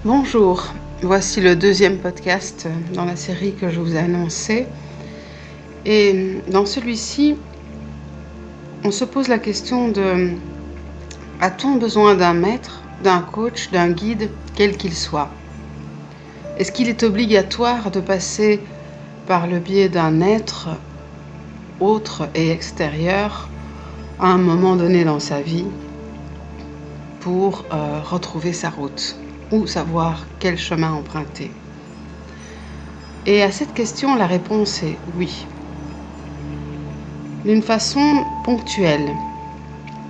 Bonjour, voici le deuxième podcast dans la série que je vous ai annoncée. Et dans celui-ci, on se pose la question de: a-t-on besoin d'un maître, d'un coach, d'un guide, quel qu'il soit? Est-ce qu'il est obligatoire de passer par le biais d'un être autre et extérieur à un moment donné dans sa vie pour retrouver sa route ou savoir quel chemin emprunter? Et à cette question, la réponse est oui. D'une façon ponctuelle.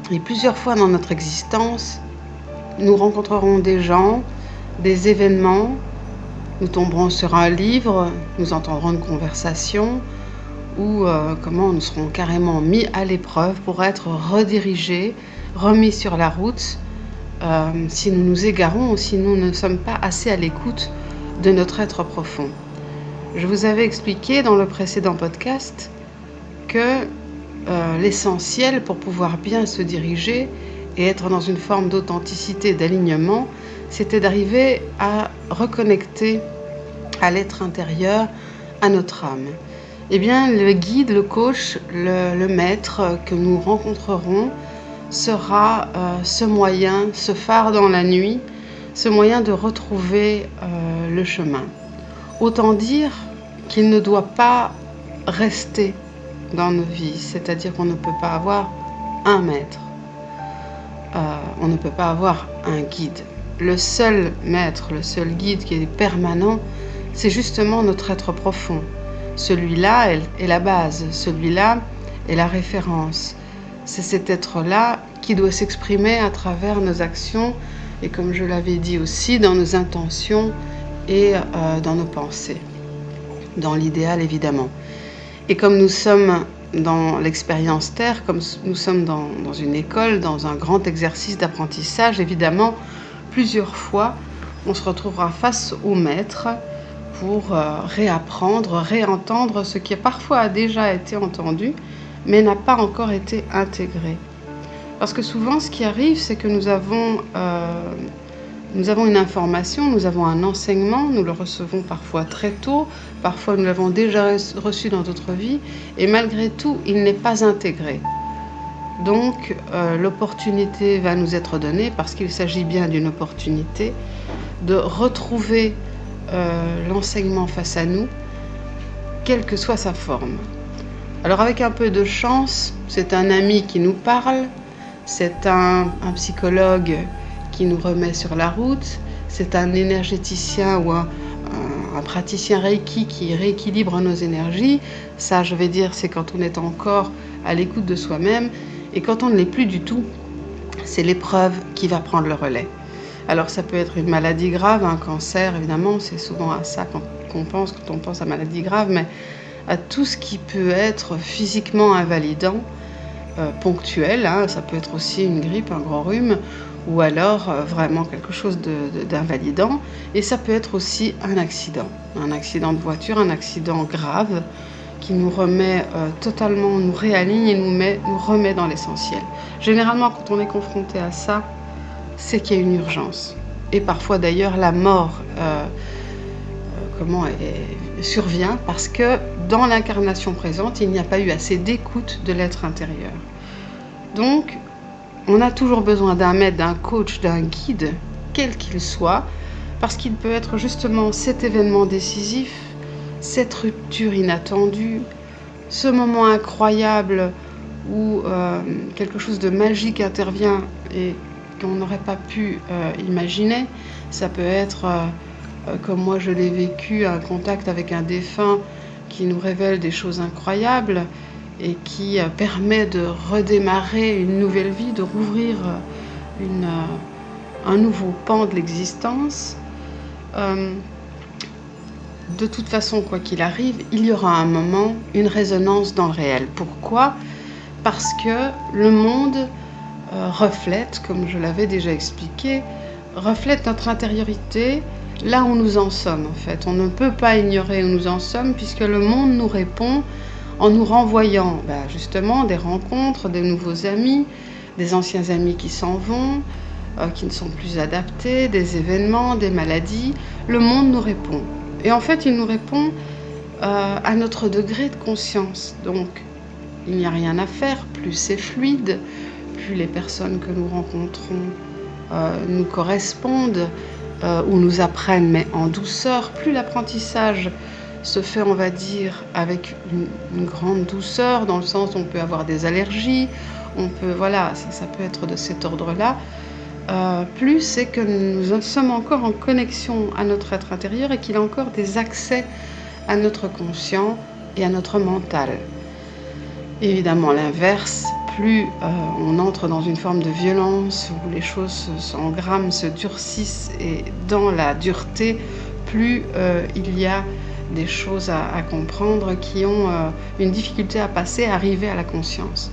Et plusieurs fois dans notre existence, nous rencontrerons des gens, des événements, nous tomberons sur un livre, nous entendrons une conversation ou comment nous serons carrément mis à l'épreuve pour être redirigés, remis sur la route si nous nous égarons ou si nous ne sommes pas assez à l'écoute de notre être profond. Je vous avais expliqué dans le précédent podcast que l'essentiel pour pouvoir bien se diriger et être dans une forme d'authenticité, d'alignement, c'était d'arriver à reconnecter à l'être intérieur, à notre âme. Eh bien, le guide, le coach, le maître que nous rencontrerons sera ce moyen, ce phare dans la nuit, ce moyen de retrouver le chemin. Autant dire qu'il ne doit pas rester dans nos vies, c'est-à-dire qu'on ne peut pas avoir un maître, on ne peut pas avoir un guide. Le seul maître, le seul guide qui est permanent, c'est justement notre être profond. Celui-là est la base, celui-là est la référence. C'est cet être-là qui doit s'exprimer à travers nos actions et, comme je l'avais dit aussi, dans nos intentions et dans nos pensées. Dans l'idéal, évidemment. Et comme nous sommes dans l'expérience Terre, comme nous sommes dans une école, dans un grand exercice d'apprentissage, évidemment, plusieurs fois, on se retrouvera face au maître pour réapprendre, réentendre ce qui parfois a déjà été entendu, mais n'a pas encore été intégré. Parce que souvent, ce qui arrive, c'est que nous avons une information, nous avons un enseignement, nous le recevons parfois très tôt, parfois nous l'avons déjà reçu dans d'autres vies, et malgré tout, il n'est pas intégré. Donc, l'opportunité va nous être donnée, parce qu'il s'agit bien d'une opportunité, de retrouver l'enseignement face à nous, quelle que soit sa forme. Alors, avec un peu de chance, c'est un ami qui nous parle, c'est un psychologue qui nous remet sur la route, c'est un énergéticien ou un praticien Reiki qui rééquilibre nos énergies. Ça, je vais dire, c'est quand on est encore à l'écoute de soi-même, et quand on ne l'est plus du tout, c'est l'épreuve qui va prendre le relais. Alors ça peut être une maladie grave, un cancer, évidemment, c'est souvent à ça qu'on pense quand on pense à maladie grave, mais à tout ce qui peut être physiquement invalidant, ponctuel, ça peut être aussi une grippe, un gros rhume, ou alors vraiment quelque chose d'invalidant, et ça peut être aussi un accident de voiture, un accident grave qui nous remet totalement, nous réaligne et nous remet dans l'essentiel. Généralement, quand on est confronté à ça, c'est qu'il y a une urgence. Et parfois d'ailleurs, la mort survient parce que dans l'incarnation présente, il n'y a pas eu assez d'écoute de l'être intérieur. Donc, on a toujours besoin d'un maître, d'un coach, d'un guide, quel qu'il soit, parce qu'il peut être justement cet événement décisif, cette rupture inattendue, ce moment incroyable où quelque chose de magique intervient et qu'on n'aurait pas pu imaginer. Ça peut être, comme moi je l'ai vécu, un contact avec un défunt qui nous révèle des choses incroyables et qui permet de redémarrer une nouvelle vie, de rouvrir un nouveau pan de l'existence. De toute façon, quoi qu'il arrive, il y aura un moment, une résonance dans le réel. Pourquoi ? Parce que le monde reflète, comme je l'avais déjà expliqué, reflète notre intériorité, là où nous en sommes en fait. On ne peut pas ignorer où nous en sommes, puisque le monde nous répond en nous renvoyant justement des rencontres, des nouveaux amis, des anciens amis qui s'en vont, qui ne sont plus adaptés, des événements, des maladies. Le monde nous répond. Et en fait, il nous répond à notre degré de conscience. Donc, il n'y a rien à faire, plus c'est fluide, plus les personnes que nous rencontrons nous correspondent ou nous apprennent, mais en douceur, plus l'apprentissage se fait, on va dire, avec une grande douceur, dans le sens où on peut avoir des allergies, on peut, voilà, ça peut être de cet ordre-là. Plus c'est que nous sommes encore en connexion à notre être intérieur et qu'il a encore des accès à notre conscient et à notre mental. Évidemment, l'inverse, plus on entre dans une forme de violence où les choses s'engramment, se durcissent, et dans la dureté, plus il y a des choses à comprendre qui ont une difficulté à passer, à arriver à la conscience.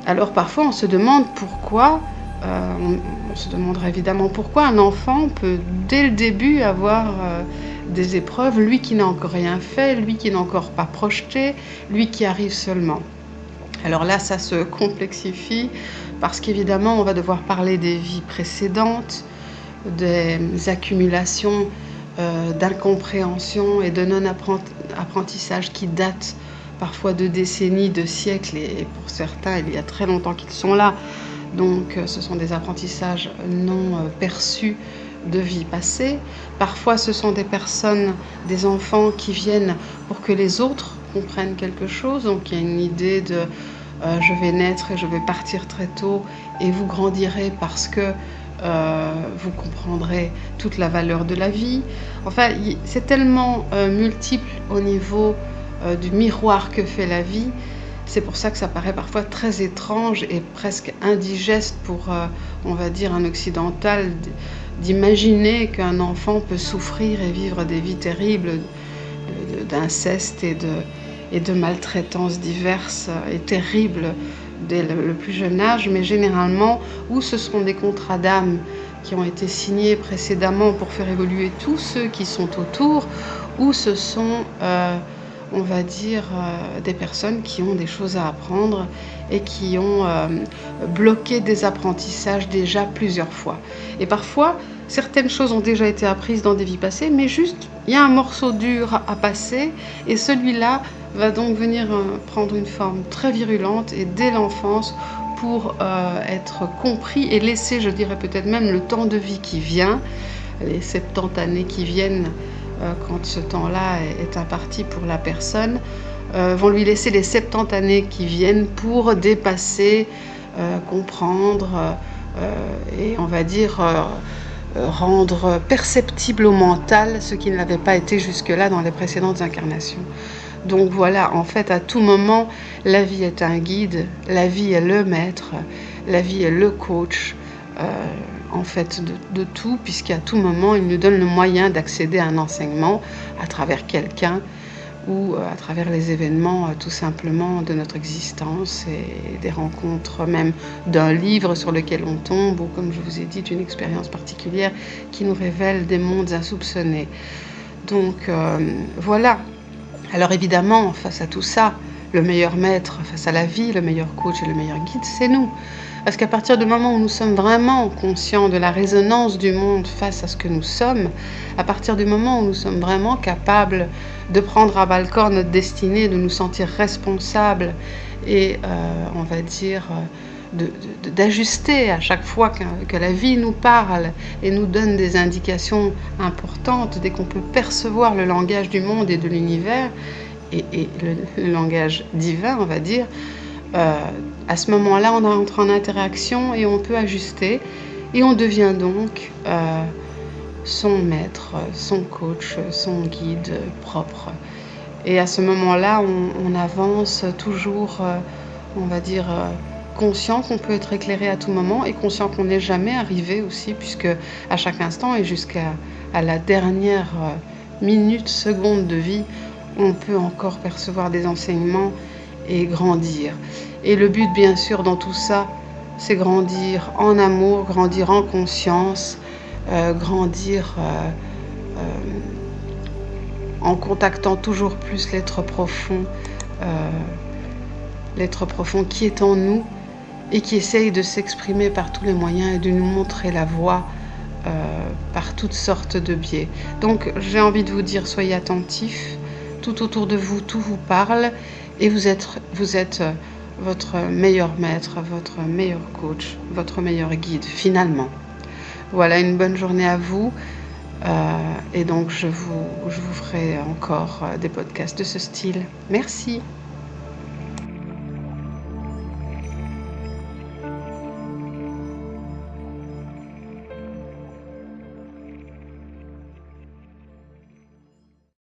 Alors parfois on se demande pourquoi, on se demandera évidemment pourquoi un enfant peut dès le début avoir des épreuves, lui qui n'a encore rien fait, lui qui n'a encore pas projeté, lui qui arrive seulement. Alors là, ça se complexifie parce qu'évidemment, on va devoir parler des vies précédentes, des accumulations d'incompréhension et de non-apprentissage qui datent parfois de décennies, de siècles, et pour certains, il y a très longtemps qu'ils sont là. Donc, ce sont des apprentissages non perçus de vie passée. Parfois, ce sont des personnes, des enfants qui viennent pour que les autres comprennent quelque chose. Donc, il y a une idée de je vais naître et je vais partir très tôt et vous grandirez parce que vous comprendrez toute la valeur de la vie. Enfin, c'est tellement multiple au niveau du miroir que fait la vie. C'est pour ça que ça paraît parfois très étrange et presque indigeste pour, on va dire, un occidental d'imaginer qu'un enfant peut souffrir et vivre des vies terribles d'inceste et de maltraitances diverses et terribles dès le plus jeune âge, mais généralement où ce sont des contrats d'âme qui ont été signés précédemment pour faire évoluer tous ceux qui sont autour, ou ce sont on va dire des personnes qui ont des choses à apprendre et qui ont bloqué des apprentissages déjà plusieurs fois. Et parfois, certaines choses ont déjà été apprises dans des vies passées, mais juste, il y a un morceau dur à passer, et celui-là va donc venir prendre une forme très virulente, et dès l'enfance, pour être compris et laisser, je dirais peut-être même le temps de vie qui vient, les 70 années qui viennent, quand ce temps-là est imparti pour la personne, vont lui laisser les 70 années qui viennent pour dépasser, comprendre et on va dire rendre perceptible au mental ce qui ne l'avait pas été jusque-là dans les précédentes incarnations. Donc voilà, en fait, à tout moment, la vie est un guide, la vie est le maître, la vie est le coach, en fait, de tout, puisqu'à tout moment, il nous donne le moyen d'accéder à un enseignement à travers quelqu'un ou à travers les événements tout simplement de notre existence et des rencontres même d'un livre sur lequel on tombe, ou comme je vous ai dit, d'une expérience particulière qui nous révèle des mondes insoupçonnés. Donc voilà. Alors évidemment, face à tout ça, le meilleur maître face à la vie, le meilleur coach et le meilleur guide, c'est nous. Parce qu'à partir du moment où nous sommes vraiment conscients de la résonance du monde face à ce que nous sommes, à partir du moment où nous sommes vraiment capables de prendre à bas-le-corps notre destinée, de nous sentir responsables et, on va dire, d'ajuster à chaque fois que la vie nous parle et nous donne des indications importantes, dès qu'on peut percevoir le langage du monde et de l'univers, et le langage divin, on va dire, à ce moment-là, on entre en interaction et on peut ajuster, et on devient donc son maître, son coach, son guide propre. Et à ce moment-là, on avance toujours, on va dire, conscient qu'on peut être éclairé à tout moment, et conscient qu'on n'est jamais arrivé aussi, puisque à chaque instant et jusqu'à la dernière minute, seconde de vie, on peut encore percevoir des enseignements et grandir. Et le but, bien sûr, dans tout ça, c'est grandir en amour, grandir en conscience, grandir en contactant toujours plus l'être profond qui est en nous et qui essaye de s'exprimer par tous les moyens et de nous montrer la voie par toutes sortes de biais. Donc j'ai envie de vous dire, soyez attentifs, tout autour de vous, tout vous parle, et vous êtes votre meilleur maître, votre meilleur coach, votre meilleur guide finalement. Voilà, une bonne journée à vous, et donc je vous ferai encore des podcasts de ce style. Merci.